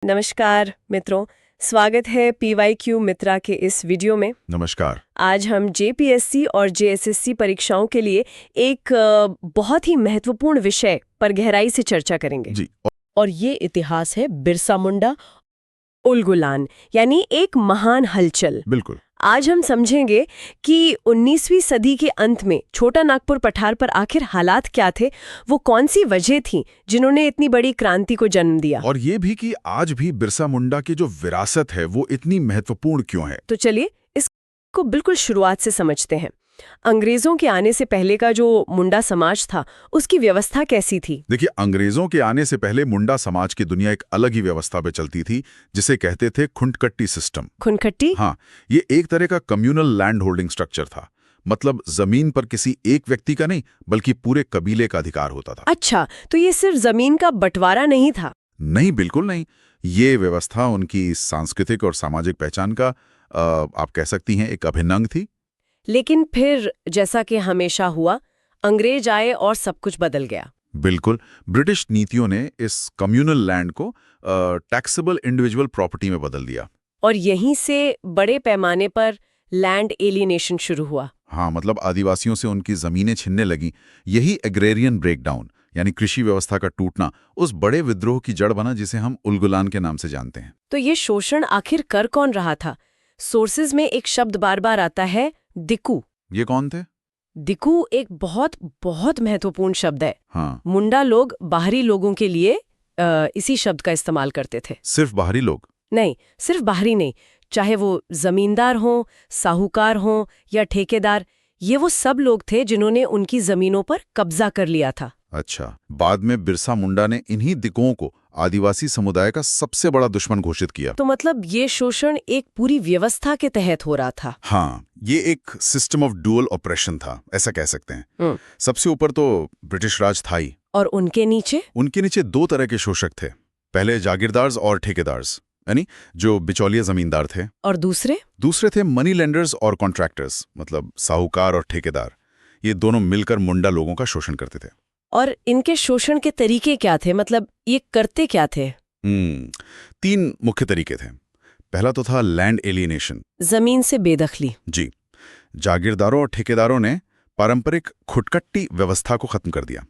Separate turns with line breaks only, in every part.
नमस्कार मित्रों, स्वागत है PYQ मित्रा के इस वीडियो में।
नमस्कार।
आज हम JPSC और JSSC परीक्षाओं के लिए एक बहुत ही महत्वपूर्ण विषय पर गहराई से चर्चा करेंगे
जी।
और ये इतिहास है बिरसा मुंडा उलगुलान, यानी एक महान हलचल।
बिल्कुल।
आज हम समझेंगे कि 19वीं सदी के अंत में छोटा नागपुर पठार पर आखिर हालात क्या थे, वो कौन सी वजह थी जिन्होंने इतनी बड़ी क्रांति को जन्म दिया,
और ये भी कि आज भी बिरसा मुंडा की जो विरासत है वो इतनी महत्वपूर्ण क्यों है।
तो चलिए इसको बिल्कुल शुरुआत से समझते हैं। अंग्रेजों के आने से पहले का जो मुंडा समाज था, उसकी व्यवस्था कैसी थी?
देखिए, अंग्रेजों के आने से पहले मुंडा समाज की दुनिया एक अलग ही व्यवस्था पे चलती थी, जिसे कहते थे खुंडकट्टी सिस्टम।
खुनखट्टी?
हाँ, ये एक तरह का कम्युनल लैंड होल्डिंग स्ट्रक्चर था। मतलब जमीन पर किसी एक व्यक्ति का नहीं, बल्कि पूरे कबीले का अधिकार होता था।
अच्छा, तो ये सिर्फ जमीन का बंटवारा नहीं था?
नहीं, बिल्कुल नहीं। ये व्यवस्था उनकी सांस्कृतिक और सामाजिक पहचान का आप कह सकती हैं एक अभिन्न अंग थी।
लेकिन फिर जैसा कि हमेशा हुआ, अंग्रेज आए और सब कुछ बदल गया।
बिल्कुल। ब्रिटिश नीतियों ने इस कम्युनल लैंड को टैक्सेबल इंडिविजुअल प्रॉपर्टी में बदल दिया।
और यहीं से बड़े पैमाने पर लैंड एलियनेशन शुरू हुआ।
हाँ, मतलब आदिवासियों से उनकी जमीनें छिनने लगी। यही एग्रेरियन ब्रेकडाउन यानी कृषि व्यवस्था का टूटना उस बड़े विद्रोह की जड़ बना जिसे हम उलगुलान के नाम से जानते हैं।
तो ये शोषण आखिर कर कौन रहा था? सोर्सेज में एक शब्द बार बार आता है, दिकू।
ये कौन थे?
दिकू एक बहुत बहुत महत्वपूर्ण शब्द है।
हाँ।
मुंडा लोग बाहरी लोगों के लिए इसी शब्द का इस्तेमाल करते थे।
सिर्फ बाहरी लोग?
नहीं, सिर्फ बाहरी नहीं, चाहे वो जमींदार हों, साहूकार हों या ठेकेदार, ये वो सब लोग थे जिन्होंने उनकी जमीनों पर कब्जा कर लिया था।
अच्छा। बाद में बिरसा मुंडा ने इन्हीं दिकुओं को आदिवासी समुदाय का सबसे बड़ा दुश्मन घोषित किया।
तो मतलब ये शोषण एक पूरी व्यवस्था के तहत हो रहा था।
हाँ, ये एक सिस्टम ऑफ डुअल ऑपरेशन था, ऐसा कह सकते हैं। सबसे ऊपर तो ब्रिटिश राज था ही।
और उनके नीचे
दो तरह के शोषक थे। पहले जागीरदार्स और ठेकेदार्स, यानी जो बिचौलिया जमींदार थे।
और दूसरे
थे मनी लेंडर्स और कॉन्ट्रैक्टर्स, मतलब साहूकार और ठेकेदार। ये दोनों मिलकर मुंडा लोगों का शोषण करते थे।
और इनके शोषण के तरीके क्या थे? मतलब ये करते क्या थे?
3 मुख्य तरीके थे। पहला तो था लैंड एलियनेशन,
जमीन से बेदखली।
जी। जागीरदारों और ठेकेदारों ने पारंपरिक खुटकट्टी व्यवस्था को खत्म कर दिया।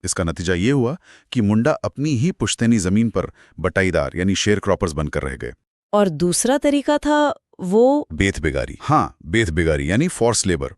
इसका नतीजा ये हुआ कि मुंडा अपनी ही पुश्तैनी जमीन पर बटाईदार यानी शेयर क्रॉपर्स बनकर रह गए।
और दूसरा तरीका था वो
बेथ-बेगारी। हाँ, बेथ-बेगारी यानी फोर्स लेबर।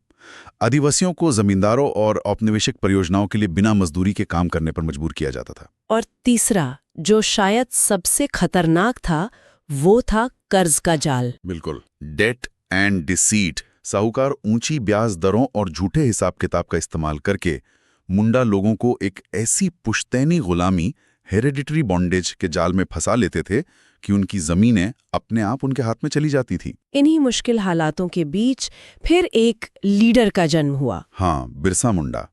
आदिवासियों को जमींदारों और औपनिवेशिक परियोजनाओं के लिए बिना मजदूरी के काम करने पर मजबूर किया जाता था।
और तीसरा, जो शायद सबसे खतरनाक था, वो था कर्ज का जाल।
बिल्कुल, डेट एंड डिसीट। साहूकार ऊंची ब्याज दरों और झूठे हिसाब किताब का इस्तेमाल करके मुंडा लोगों को एक ऐसी पुश्तैनी गुलामी, हेरेडिटरी बॉन्डेज के जाल में फंसा लेते थे कि उनकी जमीनें अपने आप उनके हाथ में चली जाती थी।
इन्हीं मुश्किल हालातों के बीच फिर एक लीडर का जन्म हुआ।
हाँ, बिरसा मुंडा।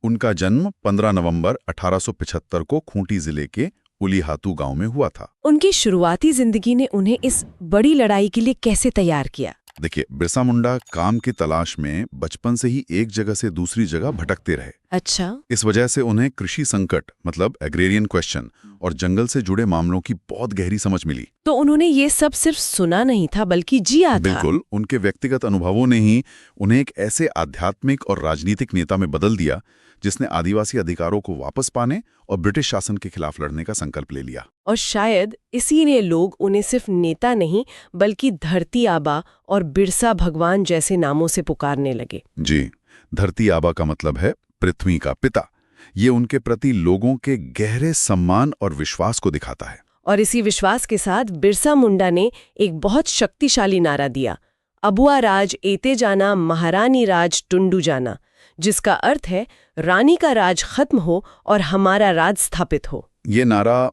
उनका जन्म 15 नवंबर 1875 को खूंटी जिले के उलीहातू गांव में हुआ था।
उनकी शुरुआती जिंदगी ने उन्हें इस बड़ी लड़ाई के लिए कैसे तैयार किया?
देखिए, बिरसा मुंडा काम की तलाश में बचपन से ही एक जगह से दूसरी जगह भटकते रहे।
अच्छा।
इस वजह से उन्हें कृषि संकट मतलब एग्रेरियन क्वेश्चन और जंगल से जुड़े मामलों की बहुत गहरी समझ मिली।
तो उन्होंने ये सब सिर्फ सुना नहीं था, बल्कि जिया था।
बिल्कुल, उनके व्यक्तिगत अनुभवों ने ही उन्हें एक ऐसे आध्यात्मिक और राजनीतिक नेता में बदल दिया जिसने आदिवासी अधिकारों को वापस पाने और ब्रिटिश शासन के खिलाफ लड़ने का संकल्प ले लिया।
और शायद इसीलिए लोग उन्हें सिर्फ नेता नहीं, बल्कि धरती आबा और बिरसा भगवान जैसे नामों से पुकारने लगे।
जी, धरती आबा का मतलब है पृथ्वी का पिता। ये उनके प्रति लोगों के गहरे सम्मान और विश्वास को दिखाता है।
और इसी विश्वास के साथ बिरसा मुंडा ने एक बहुत शक्तिशाली नारा दिया, अबुआ राज एते जाना, महारानी राज टुंडू जाना, जिसका अर्थ है रानी का राज खत्म हो और हमारा राज स्थापित हो।
ये नारा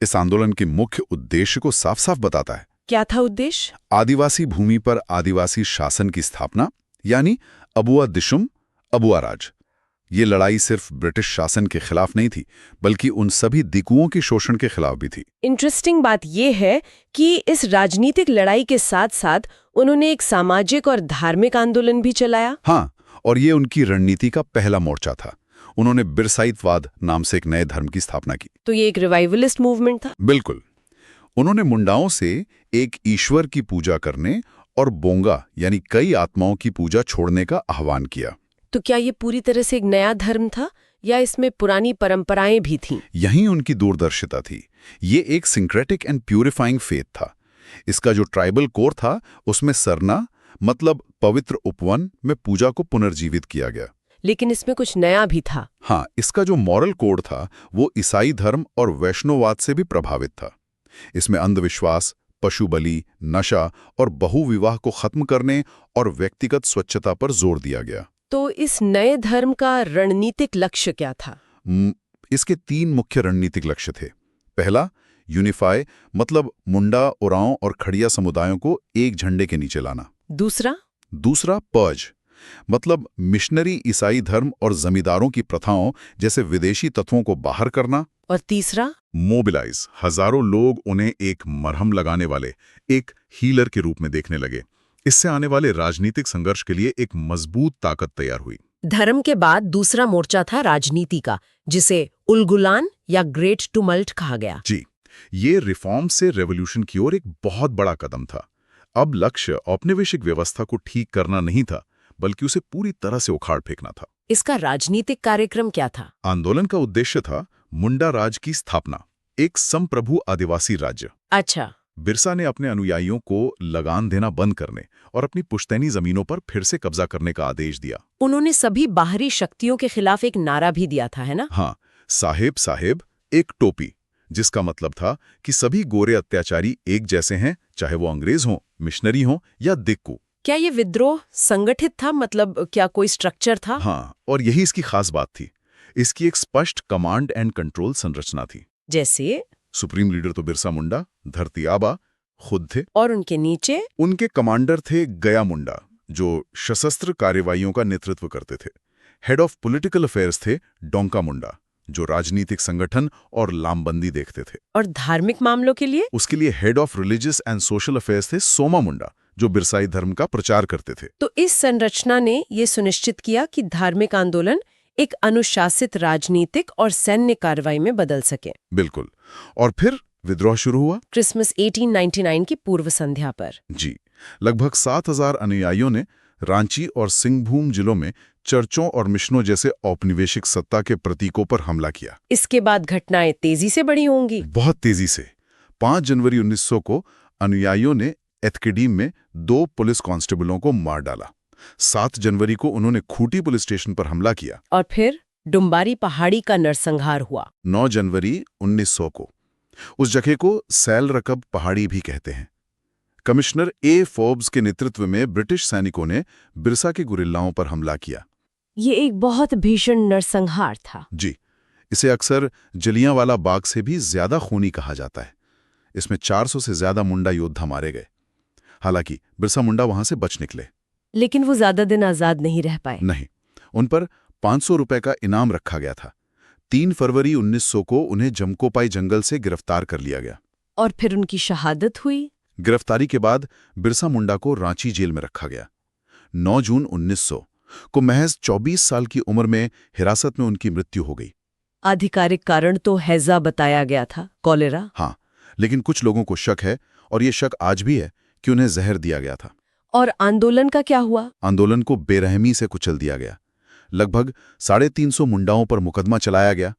इस आंदोलन के मुख्य उद्देश्य को साफ साफ बताता है।
क्या था उद्देश्य?
आदिवासी भूमि पर आदिवासी शासन की स्थापना, यानी अबुआ दिशुम, अबुआ राज। ये लड़ाई सिर्फ ब्रिटिश शासन के खिलाफ नहीं थी, बल्कि उन सभी दिकुओं के शोषण के खिलाफ भी थी।
इंटरेस्टिंग बात यह है कि इस राजनीतिक लड़ाई के साथ साथ उन्होंने एक सामाजिक और धार्मिक आंदोलन भी चलाया।
हाँ, और ये उनकी रणनीति का पहला मोर्चा था। उन्होंने बिरसाइतवाद नाम से एक नए धर्म की स्थापना की।
तो ये एक रिवाइवलिस्ट मूवमेंट था।
बिल्कुल। उन्होंने मुंडाओं से एक ईश्वर की पूजा करने और बोंगा यानी कई आत्माओं की पूजा छोड़ने का आह्वान किया।
तो क्या ये पूरी तरह से एक नया धर्म था या इसमें पुरानी परंपराएं भी थीं?
यही उनकी दूरदर्शिता थी। ये एक सिंक्रेटिक एंड प्यूरिफाइंग फेथ था। इसका जो ट्राइबल कोर था उसमें सरना मतलब पवित्र उपवन में पूजा को पुनर्जीवित किया गया।
लेकिन इसमें कुछ नया भी था।
हाँ, इसका जो मॉरल कोड था वो ईसाई धर्म और वैष्णववाद से भी प्रभावित था। इसमें अंधविश्वास, पशु बलि, नशा और बहुविवाह को खत्म करने और व्यक्तिगत स्वच्छता पर जोर दिया गया।
तो इस नए धर्म का रणनीतिक लक्ष्य क्या था?
इसके 3 मुख्य रणनीतिक लक्ष्य थे। पहला, यूनिफाई मतलब मुंडा, उरांव और खड़िया समुदायों को एक झंडे के नीचे लाना। दूसरा पर्ज मतलब मिशनरी ईसाई धर्म और जमींदारों की प्रथाओं जैसे विदेशी तत्वों को बाहर करना।
और तीसरा,
मोबिलाइज, हजारों लोग उन्हें एक मरहम लगाने वाले, एक हीलर के रूप में देखने लगे। इससे आने वाले राजनीतिक संघर्ष के लिए एक मजबूत ताकत तैयार हुई।
धर्म के बाद दूसरा मोर्चा था राजनीति का, जिसे उलगुलान या ग्रेट टुमल्ट कहा गया।
जी, ये रिफॉर्म से रेवोल्यूशन की ओर एक बहुत बड़ा कदम था। अब लक्ष्य औपनिवेशिक व्यवस्था को ठीक करना नहीं था, बल्कि उसे पूरी तरह से उखाड़ फेंकना था।
इसका राजनीतिक कार्यक्रम क्या था?
आंदोलन का उद्देश्य था मुंडा राज की स्थापना, एक संप्रभु आदिवासी राज्य।
अच्छा।
बिरसा ने अपने अनुयायियों को लगान देना बंद करने और अपनी पुश्तैनी जमीनों पर फिर से कब्जा करने का आदेश दिया।
उन्होंने सभी बाहरी शक्तियों के खिलाफ एक नारा भी दिया था, है ना?
हाँ, साहेब साहेब एक टोपी, जिसका मतलब था कि सभी गोरे अत्याचारी एक जैसे हैं, चाहे वो अंग्रेज हों, मिशनरी हों या दिक्कू।
क्या ये विद्रोह संगठित था? मतलब क्या कोई स्ट्रक्चर था?
हाँ, और यही इसकी खास बात थी। इसकी एक स्पष्ट कमांड एंड कंट्रोल संरचना थी।
जैसे?
सुप्रीम लीडर तो बिरसा मुंडा, धरती आबा खुद थे।
और उनके नीचे?
उनके कमांडर थे गया मुंडा, जो सशस्त्र कार्यवाहियों का नेतृत्व करते थे। हेड ऑफ पॉलिटिकल अफेयर्स थे डोंका मुंडा, जो राजनीतिक संगठन और लामबंदी देखते थे।
और धार्मिक मामलों के लिए?
उसके लिए head of religious and social affairs थे सोमा मुंडा, जो बिरसाई धर्म का प्रचार करते थे।
तो इस संरचना ने ये सुनिश्चित किया कि धार्मिक आंदोलन एक अनुशासित राजनीतिक और सैन्य कार्रवाई में बदल सके।
बिल्कुल। और फिर विद्रोह शुरू हुआ
क्रिसमस 1899 की पूर्व संध्या पर।
जी, लगभग 7,000 अनुयायियों ने रांची और सिंहभूम जिलों में चर्चों और मिशनों जैसे औपनिवेशिक सत्ता के प्रतीकों पर हमला किया।
इसके बाद घटनाएं तेजी से बढ़ी होंगी।
बहुत तेजी से। 5 जनवरी 1900 को अनुयायियों ने एथकेडीम में 2 पुलिस कांस्टेबलों को मार डाला। 7 जनवरी को उन्होंने खूंटी पुलिस स्टेशन पर हमला किया।
और फिर डुम्बारी पहाड़ी का नरसंहार हुआ
9 जनवरी 1900 को। उस जगह को सैल रकब पहाड़ी भी कहते हैं। कमिश्नर ए फोर्ब्स के नेतृत्व में ब्रिटिश सैनिकों ने बिरसा के गुरिल्लाओं पर हमला किया।
ये एक बहुत भीषण नरसंहार था।
जी, इसे अक्सर जलियांवाला बाग से भी ज्यादा खूनी कहा जाता है। इसमें 400 से ज्यादा मुंडा योद्धा मारे गए। हालांकि बिरसा मुंडा वहां से बच निकले,
लेकिन वो ज्यादा दिन आजाद नहीं रह पाए।
नहीं, उन पर 500 रुपए का इनाम रखा गया था। 3 फरवरी 1900 को उन्हें जमकोपाई जंगल से गिरफ्तार कर लिया गया।
और फिर उनकी शहादत हुई।
गिरफ्तारी के बाद बिरसा मुंडा को रांची जेल में रखा गया। 9 जून 1900 को महज 24 साल की उम्र में हिरासत में उनकी मृत्यु हो गई।
आधिकारिक कारण तो हैजा बताया गया था, कॉलेरा।
हाँ, लेकिन कुछ लोगों को शक है, और ये शक आज भी है, कि उन्हें जहर दिया गया था।
और आंदोलन का क्या हुआ?
आंदोलन को बेरहमी से कुचल दिया गया। लगभग 350 मुंडाओं पर मुकदमा चलाया गया,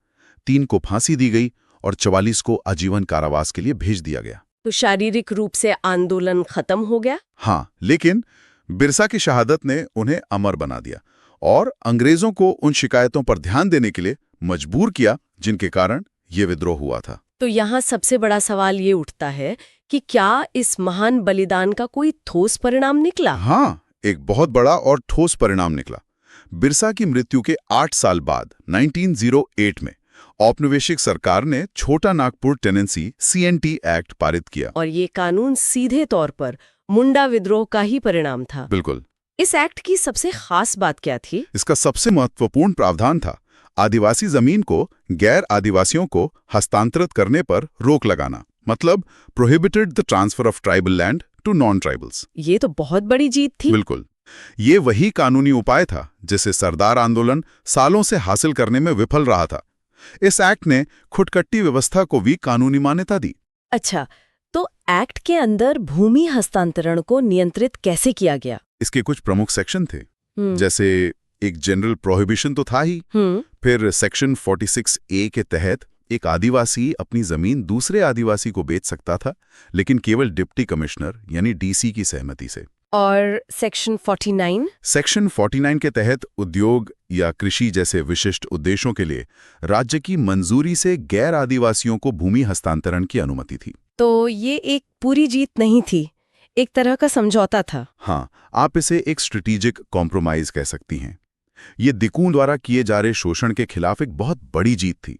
3 को फांसी दी गई और 44 को आजीवन कारावास के लिए भेज दिया गया।
तो शारीरिक रूप से आंदोलन खत्म हो गया?
हाँ, लेकिन बिरसा की शहादत ने उन्हें अमर बना दिया और अंग्रेजों को उन शिकायतों पर ध्यान देने के लिए मजबूर किया जिनके कारण ये विद्रोह हुआ था।
तो यहाँ सबसे बड़ा सवाल ये उठता है कि क्या इस महान बलिदान का कोई ठोस परिणाम निकला?
हाँ, एक बहुत बड़ा और ठोस परिणाम निकला। बिरसा की मृत्यु के 8 साल बाद 1908 में औपनिवेशिक सरकार ने छोटा नागपुर टेनेंसी CNT एक्ट पारित किया।
और ये कानून सीधे तौर पर मुंडा विद्रोह का ही परिणाम था।
बिल्कुल।
इस एक्ट की सबसे खास बात क्या थी?
इसका सबसे महत्वपूर्ण प्रावधान था आदिवासी जमीन को गैर आदिवासियों को हस्तांतरित करने पर रोक लगाना, मतलब prohibited the transfer of tribal land to non tribals.
ये तो बहुत बड़ी जीत थी।
बिल्कुल, ये वही कानूनी उपाय था जिसे सरदार आंदोलन सालों से हासिल करने में विफल रहा था। इस एक्ट ने खुटकट्टी व्यवस्था को भी कानूनी मान्यता दी।
अच्छा,
तो एक्ट के अंदर भूमि हस्तांतरण को नियंत्रित कैसे किया गया?
इसके कुछ प्रमुख सेक्शन थे, जैसे एक जनरल प्रोहिबिशन तो था ही, फिर सेक्शन 46A के तहत एक आदिवासी अपनी जमीन दूसरे आदिवासी को बेच सकता था, लेकिन केवल डिप्टी कमिश्नर यानी डीसी की सहमति से।
और सेक्शन 49?
सेक्शन 49 के तहत उद्योग या कृषि जैसे विशिष्ट उद्देश्यों के लिए राज्य की मंजूरी से गैर आदिवासियों को भूमि हस्तांतरण की अनुमति थी।
तो ये एक पूरी जीत नहीं थी, एक तरह का समझौता था।
हाँ, आप इसे एक स्ट्रेटेजिक कॉम्प्रोमाइज कह सकती हैं। ये दिकुओं द्वारा किए जा रहे शोषण के खिलाफ एक बहुत बड़ी जीत थी,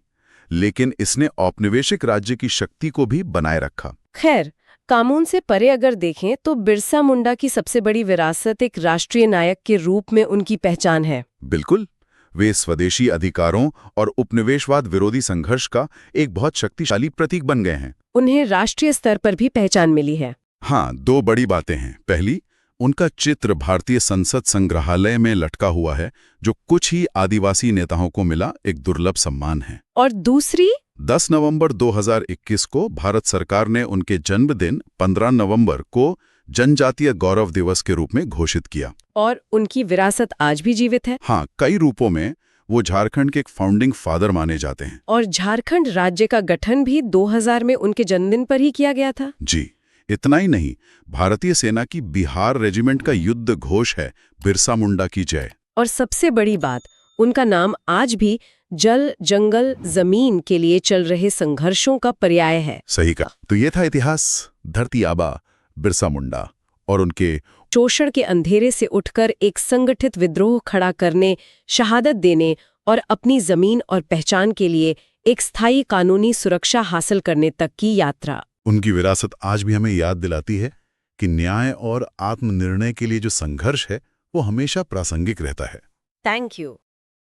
लेकिन इसने औपनिवेशिक राज्य की शक्ति को भी बनाए रखा।
खैर, कानून से परे अगर देखें तो बिरसा मुंडा की सबसे बड़ी विरासत एक राष्ट्रीय नायक के रूप में उनकी पहचान है।
बिल्कुल, वे स्वदेशी अधिकारों और उपनिवेशवाद विरोधी संघर्ष का एक बहुत शक्तिशाली प्रतीक बन गए हैं।
उन्हें राष्ट्रीय स्तर पर भी पहचान मिली है।
हाँ, दो बड़ी बातें हैं। पहली, उनका चित्र भारतीय संसद संग्रहालय में लटका हुआ है, जो कुछ ही आदिवासी नेताओं को मिला एक दुर्लभ सम्मान है।
और दूसरी,
10 नवंबर 2021 को भारत सरकार ने उनके जन्मदिन 15 नवंबर को जनजातीय गौरव दिवस के रूप में घोषित किया।
और उनकी विरासत आज भी जीवित है।
हाँ, कई रूपों में वो झारखंड के एक फाउंडिंग फादर माने जाते हैं।
और झारखंड राज्य का गठन भी 2000 में उनके जन्मदिन पर ही किया गया था।
जी, इतना ही नहीं, भारतीय सेना की बिहार रेजिमेंट का युद्ध घोष है बिरसा मुंडा की जय।
और सबसे बड़ी बात, उनका नाम आज भी जल, जंगल, जमीन के लिए चल रहे संघर्षों का पर्याय है।
सही कहा। तो ये था इतिहास, धरती आबा बिरसा मुंडा और उनके
शोषण के अंधेरे से उठकर एक संगठित विद्रोह खड़ा करने, शहादत देने और अपनी जमीन और पहचान के लिए एक स्थायी कानूनी सुरक्षा हासिल करने तक की यात्रा।
उनकी विरासत आज भी हमें याद दिलाती है कि न्याय और आत्मनिर्णय के लिए जो संघर्ष है वो हमेशा प्रासंगिक रहता है।
Thank you.